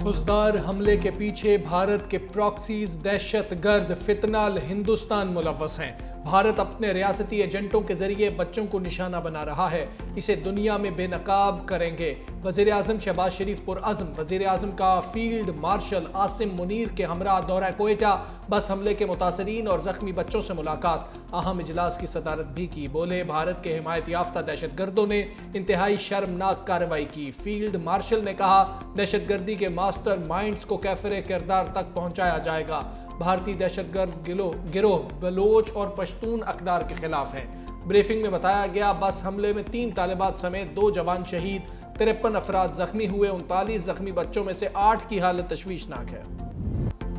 खुजदार हमले के पीछे भारत के प्रॉक्सीज, दहशतगर्द, फितनाल हिंदुस्तान मुलव्वस हैं। भारत अपने रियासती एजेंटों के जरिए बच्चों को निशाना बना रहा है। इसे दुनिया में बेनकाब करेंगे। वजीर आजम शहबाज शरीफ पुरअज़्म। वजीर आजम का फील्ड मार्शल आसिम मुनीर के हमरा दौरा कोयटा, बस हमले के मुतासरीन और जख्मी बच्चों से मुलाकात। अहम इजलास की सदारत भी की। बोले, भारत के हिमायत याफ्ता दहशतगर्दों ने इंतहाई शर्मनाक कार्रवाई की। फील्ड मार्शल ने कहा, दहशतगर्दी के मास्टर माइंड्स को कैफरे किरदार तक पहुंचाया जाएगा। भारतीय दहशतगर्द गिरोह बलोच और पश्तून अकदार के खिलाफ हैं। ब्रीफिंग में बताया गया, बस हमले में 3 तालिबात समेत 2 जवान शहीद, 53 अफराद जख्मी हुए। 39 जख्मी बच्चों में से 8 की हालत तशवीशनाक है।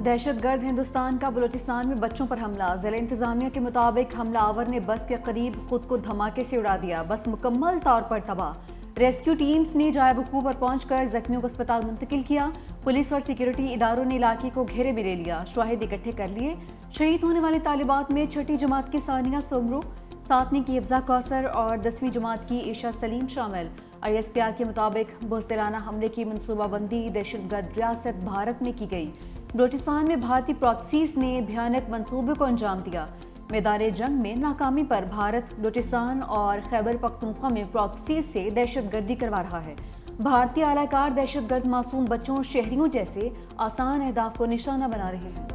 दहशतगर्द हिंदुस्तान का बलूचिस्तान में बच्चों पर हमला। जिला इंतजामिया के मुताबिक हमलावर ने बस के करीब खुद को धमाके से उड़ा दिया। बस मुकम्मल तौर पर तबाह। रेस्क्यू टीम्स ने जाए वकूफ़ पर पहुंचकर जख्मियों को अस्पताल मुंतकिल किया। पुलिस और सिक्योरिटी इदारों ने इलाके को घेरे में ले लिया। शवाहिद इकट्ठे कर लिए। शहीद होने वाले तालिबात में 6ठी जमात की सानिया सोमरू, 7वीं की हिफ्जा कौसर और 10वीं जमात की ईशा सलीम शामिल। ISPR के मुताबिक बुज़दिलाना हमले की मनसूबाबंदी दहशतगर्द रियासत भारत में की गई। बलूचिस्तान में भारतीय प्रॉक्सीज ने भयानक मंसूबे को अंजाम दिया। मैदान जंग में नाकामी पर भारत बलूचिस्तान और खैबर पख्तूनख्वा में प्रॉक्सीज से दहशतगर्दी करवा रहा है। भारतीय आलाकार दहशतगर्द मासूम बच्चों और शहरियों जैसे आसान अहदाफ को निशाना बना रहे हैं।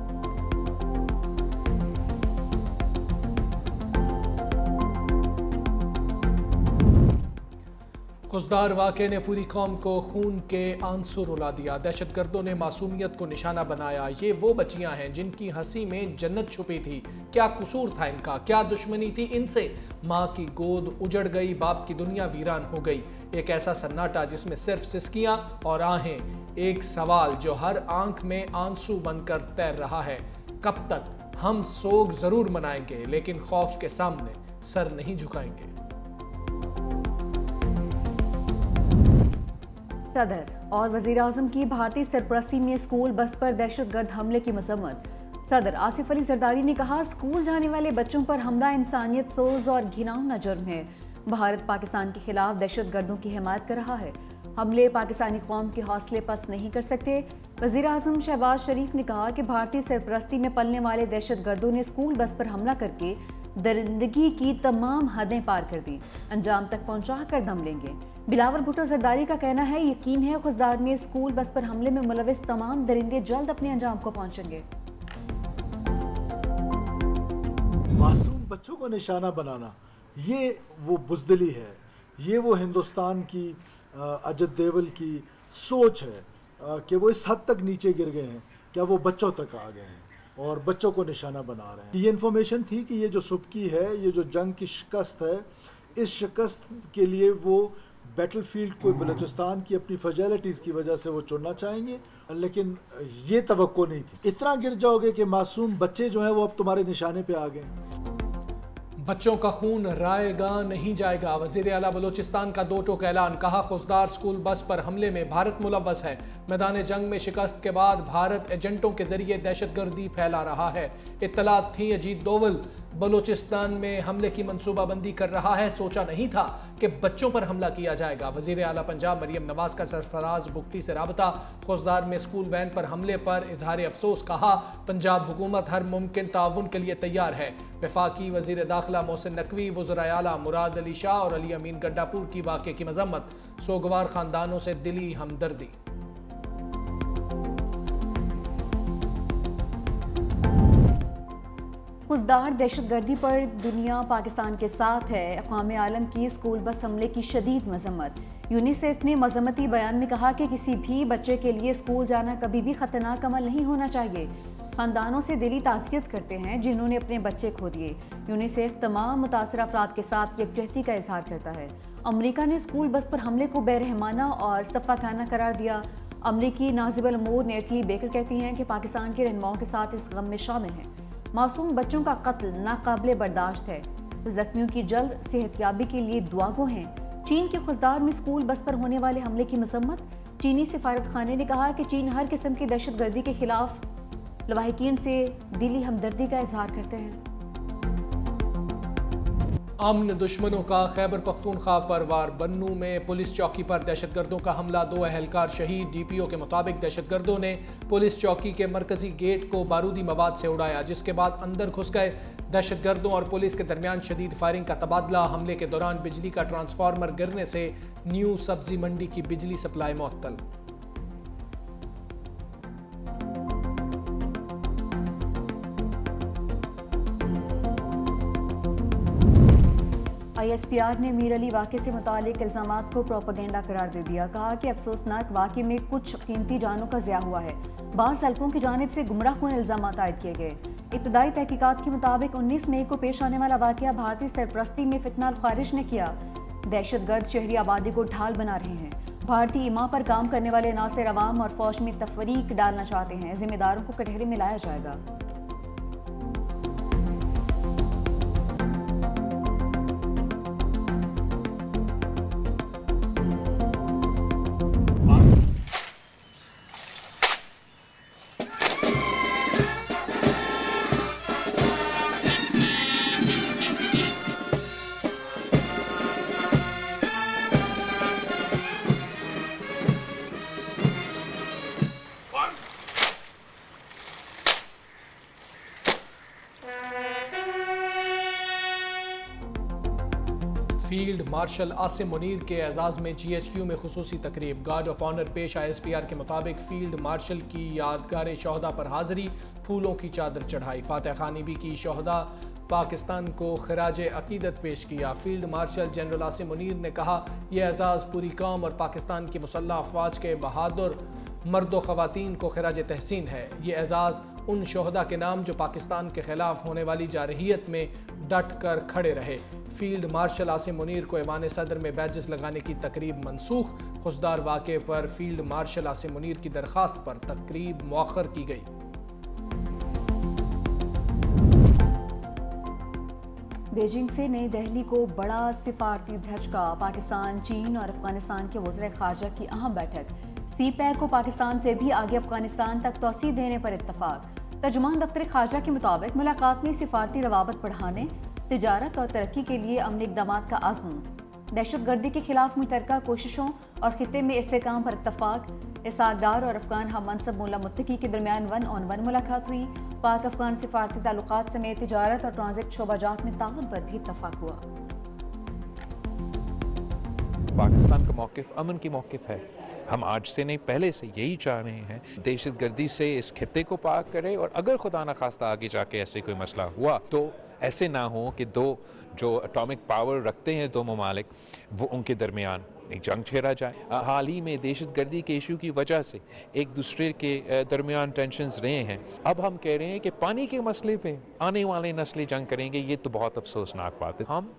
खुजदार वाक़े ने पूरी कौम को खून के आंसू रुला दिया। दहशतगर्दों ने मासूमियत को निशाना बनाया। ये वो बच्चियां हैं जिनकी हंसी में जन्नत छुपी थी। क्या कसूर था इनका, क्या दुश्मनी थी इनसे? माँ की गोद उजड़ गई, बाप की दुनिया वीरान हो गई। एक ऐसा सन्नाटा जिसमें सिर्फ सिसकियां और आहें। एक सवाल जो हर आंख में आंसू बनकर तैर रहा है, कब तक? हम सोग जरूर मनाएंगे लेकिन खौफ के सामने सर नहीं झुकाएंगे। सदर और वजीर आज़म की भारतीय सरपरस्ती में स्कूल बस पर दहशतगर्द हमले की मजम्मत। सदर आसिफ अली जरदारी ने कहा, स्कूल जाने वाले बच्चों पर हमला इंसानियत सोज और घिनौना जुर्म है। भारत पाकिस्तान के खिलाफ दहशतगर्दों की हिमायत कर रहा है। हमले पाकिस्तानी कौम के हौसले पस्त नहीं कर सकते। वजीर आज़म शहबाज शरीफ ने कहा कि भारतीय सरपरस्ती में पलने वाले दहशतगर्दों ने स्कूल बस पर हमला करके दरिंदगी की तमाम हदें पार कर दी, अंजाम तक पहुंचा कर दम लेंगे। बिलावल भुट्टो जरदारी का कहना है, यकीन है खुजदार में स्कूल बस पर हमले में मुलविस तमाम दरिंदे जल्द अपने अंजाम को पहुंचेंगे। मासूम बच्चों को निशाना बनाना, ये वो बुज़दिली है, ये वो हिंदुस्तान की अजय देवल की सोच है कि वो इस हद तक नीचे गिर गए हैं, क्या वो बच्चों तक आ गए हैं और बच्चों को निशाना बना रहे हैं। ये इन्फॉर्मेशन थी कि ये जो सुबकी है, ये जो जंग की शिकस्त है, इस शिकस्त के लिए वो बैटलफील्ड को बलूचिस्तान की अपनी फैसिलिटीज़ की वजह से वो चुनना चाहेंगे, लेकिन ये तवक्को नहीं थी। इतना गिर जाओगे कि मासूम बच्चे जो हैं वो अब तुम्हारे निशाने पे आ गए। बच्चों का खून रायगा नहीं जाएगा। वज़ीर आला बलूचिस्तान का 2 टोक ऐलान। कहा, खुजदार स्कूल बस पर हमले में भारत मुलव्वस है। मैदान जंग में शिकस्त के बाद भारत एजेंटों के जरिए दहशतगर्दी फैला रहा है। इत्तलात थी, अजीत दोवल बलूचिस्तान में हमले की मनसूबाबंदी कर रहा है। सोचा नहीं था कि बच्चों पर हमला किया जाएगा। वज़ीर आला पंजाब मरियम नवाज का सरफराज बुगटी से राबता। खुजदार में स्कूल वैन पर हमले पर इजहार अफसोस। कहा, पंजाब हुकूमत हर मुमकिन ताउन के लिए तैयार है। वफाकी वज़ीर दाखिला मोहसिन नकवी, वज़राए आला मुराद अली शाह और अली अमीन गड्डापुर की वाक़े की मजम्मत। सोगवार खानदानों से दिली हमदर्दी। खुजदार दहशतगर्दी पर दुनिया पाकिस्तान के साथ है। अक़वाम आलम की स्कूल बस हमले की शदीद मजम्मत। यूनिसेफ ने मजम्मती बयान में कहा कि किसी भी बच्चे के लिए स्कूल जाना कभी भी खतरनाक अमल नहीं होना चाहिए। खानदानों से दिली ताज़ियत करते हैं जिन्होंने अपने बच्चे खो दिए। यूनिसेफ तमाम मुतासर अफराद के साथ यकजहती का इजहार करता है। अमरीका ने स्कूल बस पर हमले को बेरहमाना और सफ़ाखाना करार दिया। अमरीकी नाज़िबुल उमूर नेटली बेकर कहती हैं कि पाकिस्तान के रहनुमाओं के साथ इस गम में शामिल हैं। मासूम बच्चों का कत्ल नाकाबिले बर्दाश्त है। जख्मियों की जल्द सेहतयाबी के लिए दुआगो हैं। चीन के खुजदार में स्कूल बस पर होने वाले हमले की मजम्मत। चीनी सिफारत खाने ने कहा कि चीन हर किस्म की दहशतगर्दी के खिलाफ लवाहिकीन से दिली हमदर्दी का इजहार करते हैं। अमन दुश्मनों का, खैबर पख्तूनख्वा पर वार। बन्नू में पुलिस चौकी पर दहशतगर्दों का हमला, 2 अहलकार शहीद। डीपीओ के मुताबिक दहशतगर्दों ने पुलिस चौकी के मरकजी गेट को बारूदी मवाद से उड़ाया, जिसके बाद अंदर घुस गए। दहशतगर्दों और पुलिस के दरमियान शदीद फायरिंग का तबादला। हमले के दौरान बिजली का ट्रांसफार्मर गिरने से न्यू सब्जी मंडी की बिजली सप्लाई मुअत्तल। ISPR ने मीर अली वाक़े से मुतालिक इल्ज़ामात को प्रोपेगेंडा करार दे दिया। कहा कि अफसोसनाक वाक़े में कुछ कीमती जानों का ज़िया हुआ है। बाज़ हलकों की जानिब से गुमराहकुन इल्ज़ामात आयद किए गए। इब्तदाई तहकीकात के मुताबिक 19 मई को पेश आने वाला वाक़या भारतीय सरपरस्ती में फितना ख़ारिज ने किया। दहशतगर्द शहरी आबादी को ढाल बना रहे हैं। भारतीय ईमा पर काम करने वाले नासिर अवाम और फौज में तफरीक डालना चाहते हैं। जिम्मेदारों को कटहरे में लाया जाएगा। फील्ड मार्शल आसिम मुनीर के एजाज़ में GHQ में खुसूसी तकरीब। गार्ड ऑफ ऑनर पेश। ISPR के मुताबिक फील्ड मार्शल की यादगार शोहदा पर हाज़री, फूलों की चादर चढ़ाई। फातह खानी भी की। शोहदा पाकिस्तान को खिराज अकीदत पेश किया। Field marshal general Asim Munir ने कहा, यह एजाज़ पूरी कौम और पाकिस्तान की मुसल्लह अफवाज के बहादुर मर्द ख़वातीन को खिराज तहसीन है। ये एजाज़ उन शोहदा के नाम जो पाकिस्तान के खिलाफ होने वाली जारहियत में डट कर खड़े रहे। फील्ड मार्शल आसिम मुनीर को ऐवान सदर में बैजेस लगाने की तकरीब मनसूख। खुशदार वाक़े पर फील्ड मार्शल आसिम मुनीर की दरख्वास्त पर तकरीब मौखर की गई। बीजिंग से नई दिल्ली को बड़ा सिफारती धचका। पाकिस्तान, चीन और अफगानिस्तान के वज़ीर ख़ारजा की अहम बैठक। CPEC को पाकिस्तान से भी आगे अफगानिस्तान तक तोसी देने पर इत्तफाक। तर्जुमान दफ्तर ख़ारजा के मुताबिक मुलाकात में सिफारती रवाबत बढ़ाने, तिजारत और तरक्की के लिए अमली इक़दामात का आज़म। दहशतगर्दी के खिलाफ मुतरका कोशिशों और खित्ते में इस्तेहकाम पर इत्तफाक। इसाक डार और अफगान हम मनसब मुल्ला मुत्तकी के दरमियान 1-on-1 मुलाकात हुई। पाक अफगान सिफारती ताल्लुकात समेत तिजारत और ट्रांजिट शोबाजात में ताउन पर भी इत्तफाक हुआ। पाकिस्तान का मौक़िफ़ अमन की मौक़िफ़ है। हम आज से नहीं, पहले से यही चाह रहे हैं दहशतगर्दी से इस खित्ते को पाक करें, और अगर खुदा न खास्ता आगे जाके ऐसे कोई मसला हुआ तो ऐसे ना हो कि दो जो एटॉमिक पावर रखते हैं दो ममालिक, वो उनके दरमियान एक जंग छेड़ा जाए। हाल ही में दहशतगर्दी के इशू की वजह से एक दूसरे के दरमियान टेंशन्स रहे हैं। अब हम कह रहे हैं कि पानी के मसले पे आने वाले नस्लें जंग करेंगे। ये तो बहुत अफसोसनाक बात है। हम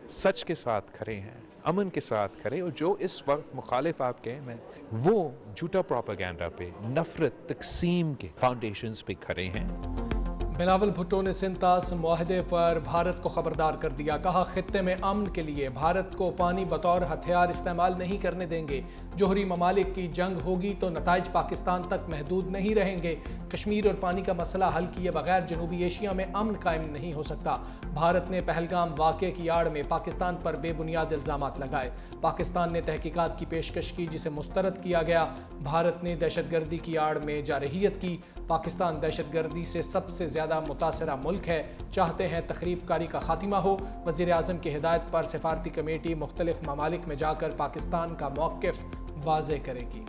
सच के साथ खड़े हैं, अमन के साथ खड़े, और जो इस वक्त मुखालिफ आप कहें मैं, वो झूठा प्रोपेगेंडा पे, नफरत तकसीम के फाउंडेशंस पे खड़े हैं। बिलावल भुट्टो ने सिंतास मुआहदे पर भारत को खबरदार कर दिया। कहा, खित्ते में अमन के लिए भारत को पानी बतौर हथियार इस्तेमाल नहीं करने देंगे। जोहरी ममालिक की जंग होगी तो नताइज पाकिस्तान तक महदूद नहीं रहेंगे। कश्मीर और पानी का मसला हल किए बगैर जनूबी एशिया में अमन कायम नहीं हो सकता। भारत ने पहलगाम वाक़े की आड़ में पाकिस्तान पर बेबुनियाद इल्ज़ामात लगाए। पाकिस्तान ने तहकीकात की पेशकश की, जिसे मुस्तरद किया गया। भारत ने दहशतगर्दी की आड़ में जारहियत की। पाकिस्तान दहशतगर्दी से सबसे ज़्यादा मुतासरा मुल्क है। चाहते हैं तखरीबकारी का खात्मा हो। वज़ीर आज़म की हिदायत पर सिफारती कमेटी मुख्तलिफ ममालिक में जाकर पाकिस्तान का मौक़िफ़ वाज़ेह करेगी।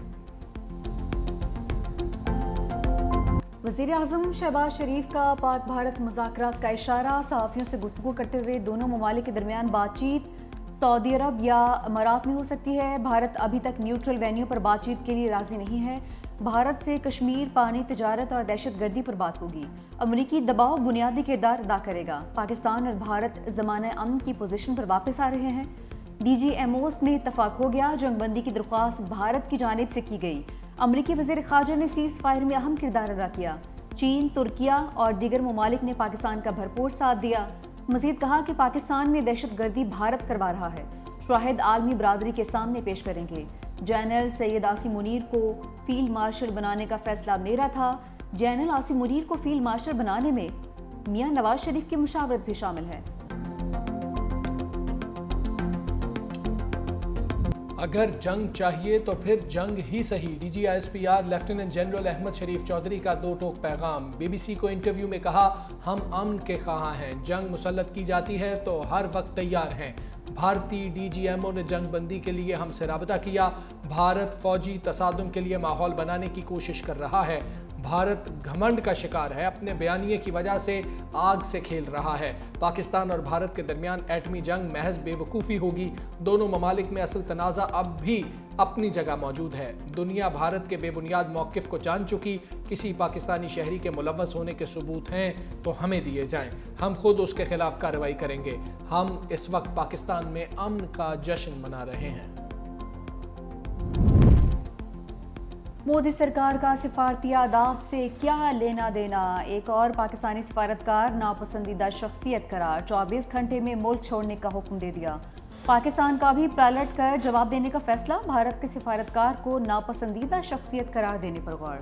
वज़ीर आज़म शहबाज शरीफ का पाक भारत मुज़ाकरात का इशारा। सहाफ़ियों से गुफ्तगू करते हुए दोनों ममालिक के दरमियान बातचीत सऊदी अरब या अमारात में हो सकती है। भारत अभी तक न्यूट्रल वेन्यू पर बातचीत के लिए राज़ी नहीं है। भारत से कश्मीर, पानी, तिजारत और दहशतगर्दी पर बात होगी। अमरीकी दबाव बुनियादी किरदार अदा करेगा। पाकिस्तान और भारत ज़माने अमन की पोजीशन पर वापस आ रहे हैं। DGMOs में इत्तफाक हो गया। जंगबंदी की दरख्वास्त भारत की जानिब से की गई। अमरीकी वज़ीर ख़ारजा ने सीज़ फायर में अहम किरदार अदा किया। चीन, तुर्किया और दीगर ममालिक ने पाकिस्तान का भरपूर साथ दिया। मज़ीद कहा कि पाकिस्तान में दहशतगर्दी भारत करवा रहा है। शाहिद आलमी बरादरी के सामने पेश करेंगे। जनरल सैयद आसिम मुनीर को फील्ड मार्शल बनाने का फैसला मेरा था। जनरल आसिम मुनीर को फील्ड मार्शल बनाने में मियां नवाज शरीफ की मुशावरत भी शामिल है। अगर जंग चाहिए तो फिर जंग ही सही। DGISPR लेफ्टिनेंट जनरल अहमद शरीफ चौधरी का दो टोक पैगाम। BBC को इंटरव्यू में कहा, हम अमन के ख्वाह हैं, जंग मुसल्लत की जाती है तो हर वक्त तैयार हैं। भारतीय DGMO ने जंग बंदी के लिए हमसे राबता किया। भारत फौजी तसादुम के लिए माहौल बनाने की कोशिश कर रहा है। भारत घमंड का शिकार है, अपने बयानिए की वजह से आग से खेल रहा है। पाकिस्तान और भारत के दरमियान एटमी जंग महज बेवकूफ़ी होगी। दोनों ममालिक में असल तनाज़ा अब भी अपनी जगह मौजूद है। दुनिया भारत के बेबुनियाद मौक़िफ़ को जान चुकी। किसी पाकिस्तानी शहरी के मुलव्वस होने के सबूत हैं तो हमें दिए जाएं, हम खुद उसके खिलाफ कार्रवाई करेंगे। हम इस वक्त पाकिस्तान में अमन का जश्न मना रहे हैं। मोदी सरकार का सिफारती आदाब से क्या लेना देना, एक और पाकिस्तानी सफारतकार नापसंदीदा शख्सियत करार, 24 घंटे में मुल्क छोड़ने का हुक्म दे दिया। पाकिस्तान का भी पलट कर जवाब देने का फैसला, भारत के सिफारतकार को नापसंदीदा शख्सियत करार देने पर गौर।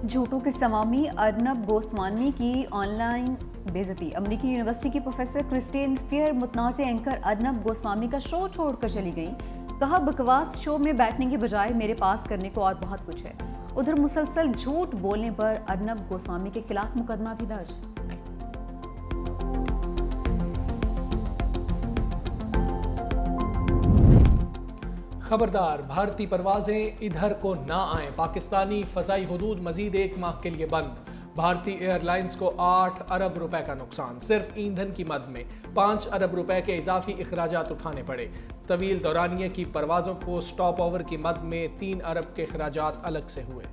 झूठों के समामी अर्नब गोस्वामी की ऑनलाइन बेइज्जती। अमेरिकी यूनिवर्सिटी की प्रोफेसर क्रिस्टीन फियर मुतनाज़ एंकर अर्नब गोस्वामी का शो छोड़कर चली गई। कहा, बकवास शो में बैठने के बजाय मेरे पास करने को और बहुत कुछ है। उधर मुसलसल झूठ बोलने पर अर्नब गोस्वामी के खिलाफ मुकदमा भी दर्ज। खबरदार, भारतीय परवाजें इधर को ना आएं। पाकिस्तानी फ़ज़ाई हुदूद मजीद 1 माह के लिए बंद। भारतीय एयरलाइंस को 8 अरब रुपए का नुकसान। सिर्फ ईंधन की मद में 5 अरब रुपए के इजाफी अखराजात उठाने पड़े। तवील दौरानिये की परवाज़ों को स्टॉप ओवर की मद में 3 अरब के अखराजात अलग से हुए।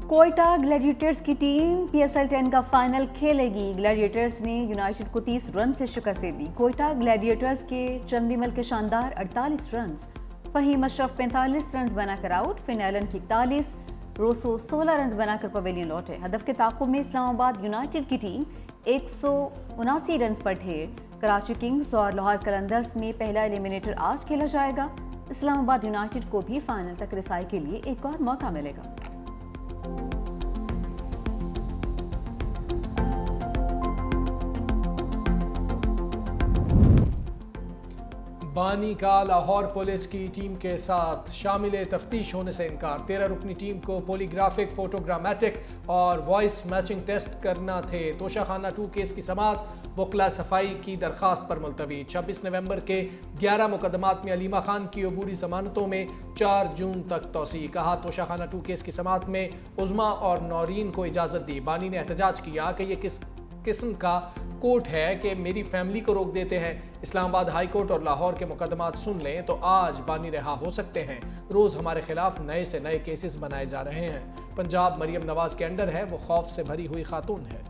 कोयटा ग्लैडिएटर्स की टीम PSL 10 का फाइनल खेलेगी। ग्लैडिएटर्स ने यूनाइटेड को 30 रन से शिकस्त दे दी। कोयटा ग्लैडिएटर्स के चंदीमल के शानदार 48 रन, फहीम अशरफ 45 रन बनाकर आउट, फिनैलन की 41, रोसो 16 रन बनाकर पवेलियन लौटे। हदफ के ताक़ुब में इस्लामाबाद यूनाइटेड की टीम 179 रन पर ढेर। कराची किंग्स और लाहौर कलंदर्स में पहला एलिमिनेटर आज खेला जाएगा। इस्लामाबाद यूनाइटेड को भी फाइनल तक रिसाई के लिए एक और मौका मिलेगा। बानी का लाहौर पुलिस की टीम के साथ शामिल तफ्तीश होने से इनकार। 13 रुकनी टीम को पॉलीग्राफिक, फोटोग्रामेटिक और वॉइस मैचिंग टेस्ट करना थे। तोशाखाना 2 केस की समाअत वकला सफाई की दरखास्त पर मुलतवी। 26 नवंबर के 11 मुकदमात में अलीमा खान की अबूरी जमानतों में 4 जून तक तोसी। कहा, तोशाखाना 2 केस की समाअत में उज़मा और नौरीन को इजाज़त दी। बानी ने एहतजाज किया कि यह किस किस्म का कोर्ट है कि मेरी फैमिली को रोक देते हैं। इस्लामाबाद हाई कोर्ट और लाहौर के मुकदमात सुन लें तो आज बानी रिहा हो सकते हैं। रोज़ हमारे खिलाफ नए से नए केसेस बनाए जा रहे हैं। पंजाब मरियम नवाज के अंडर है, वो खौफ से भरी हुई खातून है।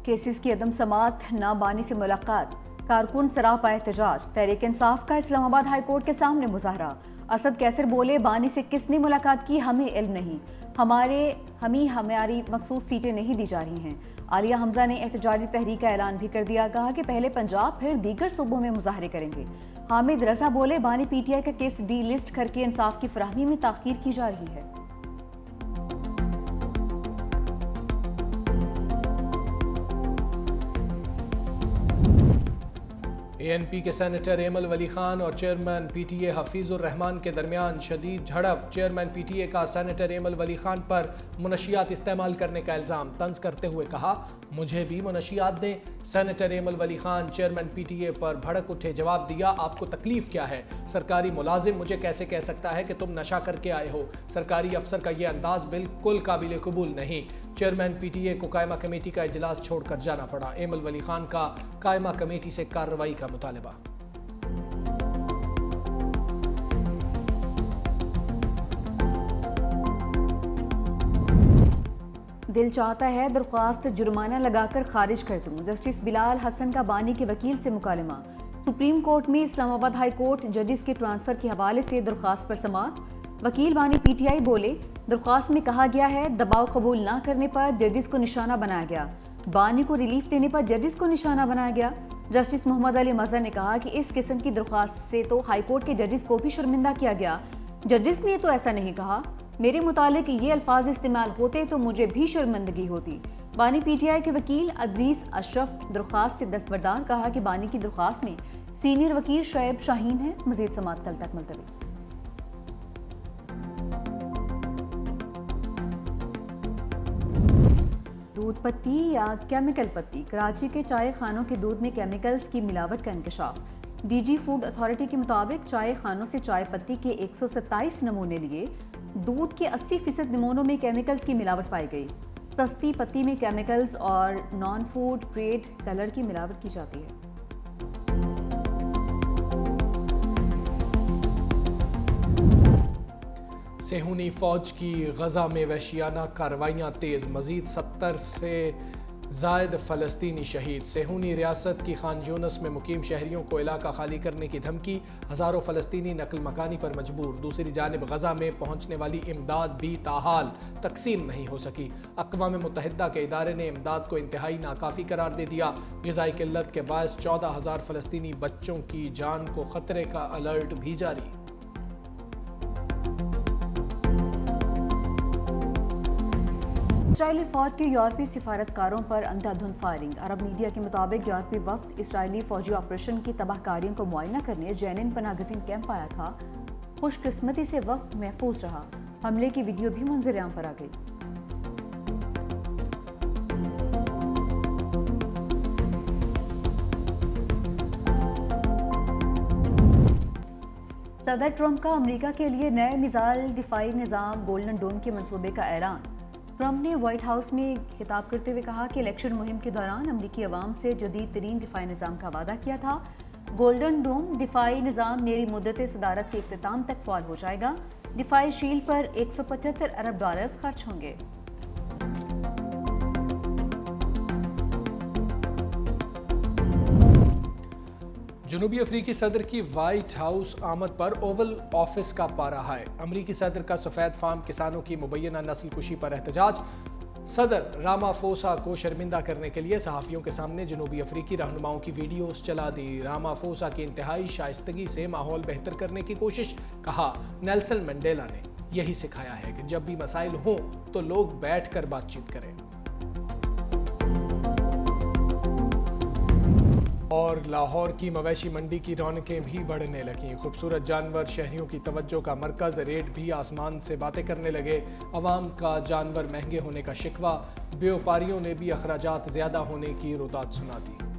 केसेस की अदम समाअत, ना बानी से मुलाकात, कारकुन सरापा एहतजाज। तहरीक इंसाफ का इस्लामाबाद हाई कोर्ट के सामने मुजाहरा। असद कैसर बोले, बानी से किसने मुलाकात की हमें इल्म नहीं, हमारी मखसूस सीटें नहीं दी जा रही हैं। आलिया हमजा ने एहतजाजी तहरीक का ऐलान भी कर दिया। कहा कि पहले पंजाब फिर दीगर सूबों में मुजाहरे करेंगे। हामिद रजा बोले, बानी PTI का केस डीलिस्ट करके इंसाफ की फराहमी में ताख़ीर की जा रही है। ANP के सेनेटर एमल वली खान और चेयरमैन PTA हफीजुर रहमान के दरमियान शदीद झड़प। चेयरमैन PTA का सेनेटर एमल वली खान पर मुनशियात इस्तेमाल करने का इल्ज़ाम तंज करते हुए कहा, मुझे भी मुनशियात दें। सेनेटर एमल वली खान चेयरमैन PTA पर भड़क उठे, जवाब दिया, आपको तकलीफ क्या है? सरकारी मुलाजिम मुझे कैसे कह सकता है कि तुम नशा करके आए हो? सरकारी अफसर का यह अंदाज बिल्कुल काबिल कबूल नहीं। चेयरमैन PTA को कायमा कमेटी का इजलास छोड़कर जाना पड़ा। एमल वली खान का कायमा कमेटी से कार्रवाई का मुतालबा। दिल चाहता है दरख्वास्त जुर्माना लगाकर खारिज कर दूं। जस्टिस बिलाल हसन का बानी के वकील से मुकालमा। सुप्रीम कोर्ट में इस्लामाबाद हाई कोर्ट जजेस के ट्रांसफर के हवाले से दरख्वास्त पर समाअत। वकील बानी PTI बोले, दरख्वास्त में कहा गया है दबाव कबूल ना करने पर जजेस को निशाना बनाया गया। बानी को रिलीफ देने पर जजेस को निशाना बनाया गया। जस्टिस मोहम्मद अली मजहर ने कहा कि इस किस्म की दरख्वास्त से तो हाईकोर्ट के जजेस को भी शर्मिंदा किया गया। जजेस ने तो ऐसा नहीं कहा। मेरे मुतालिक ये अल्फाज इस्तेमाल होते तो मुझे भी शर्मिंदगी होती। बानी पीटीआई के वकील अदरीस अशरफ दरख्वास्त से दस्तबरदार। कहा कि बानी की दरख्वास्त में सीनियर वकील शोएब शाहीन है। मजीद समाअत कल तक मुलतवी। दूध पत्ती या केमिकल पत्ती। कराची के चाय खानों के दूध में केमिकल्स की मिलावट का इंकशाफ। डीजी फूड अथॉरिटी के मुताबिक चाय खानों से चाय पत्ती के 127 नमूने लिए। दूध के 80% नमूनों में केमिकल्स की मिलावट पाई गई। सस्ती पत्ती में केमिकल्स और नॉन फूड ग्रेड कलर की मिलावट की जाती है। सेहूनी फौज की गजा में वहशियाना कार्रवाइयाँ तेज़। मजीद 70 से जायद फ़लस्तीनी शहीद। सेहूनी रियासत की खान यूनस में मुकीम शहरियों को इलाका खाली करने की धमकी। हज़ारों फ़लस्तीनी नकल मकानी पर मजबूर। दूसरी जानिब गजा में पहुँचने वाली इमदाद भी ताहाल तकसीम नहीं हो सकी। अक़वाम मुत्तहिदा के इदारे ने इमदाद को इंतहाई नाकाफ़ी करार दे दिया। ग़िज़ाई किल्लत के बायस 14,000 फ़लस्तीनी बच्चों की जान को ख़तरे का अलर्ट भी जारी। इसराइली फौज के यूरोपीय सिफारतकारों पर अंधाधुंध फायरिंग। अरब मीडिया के मुताबिक यूरोपीय वफ्द इसराइली फौजी ऑपरेशन की तबाहकारियों को मुआयना करने जेनिन पनागज़ीन कैंप आया था। खुशकिस्मती से वफ्द महफूज रहा। हमले की वीडियो भी मंजर-ए-आम पर आ गई। सदर ट्रंप का अमेरिका के लिए नए मिसाइल दिफाई निज़ाम गोल्डन डोम के मंसूबे का ऐलान। ट्रंप ने व्हाइट हाउस में खिताब करते हुए कहा कि इलेक्शन मुहिम के दौरान अमरीकी अवाम से जदीद तरीन दिफाई निज़ाम का वादा किया था। गोल्डन डोम दिफाई निज़ाम मेरी मुद्दत सदारत के इख्तिताम तक फ़ाल हो जाएगा। दिफाई शील्ड पर $175 अरब खर्च होंगे। जनूबी अफ्रीकी सदर की वाइट हाउस आमद पर ओवल ऑफिस का पारा हाय। अमरीकी सदर का सफ़ेद फार्म किसानों की मुबैना नस्ल कुशी पर एहतजाज। सदर रामाफोसा को शर्मिंदा करने के लिए सहाफ़ियों के सामने जनूबी अफ्रीकी रहनुमाओं की वीडियोस चला दी। रामाफोसा की इंतहाई शाइस्तगी से माहौल बेहतर करने की कोशिश। कहा, नेल्सन मंडेला ने यही सिखाया है कि जब भी मसाइल हों तो लोग बैठ कर बातचीत करें। और लाहौर की मवेशी मंडी की रौनकें भी बढ़ने लगीं। खूबसूरत जानवर शहरियों की तवज्जो का मरकज़। रेट भी आसमान से बातें करने लगे। अवाम का जानवर महंगे होने का शिकवा। व्यापारियों ने भी अखराजात ज़्यादा होने की रुदात सुना दी।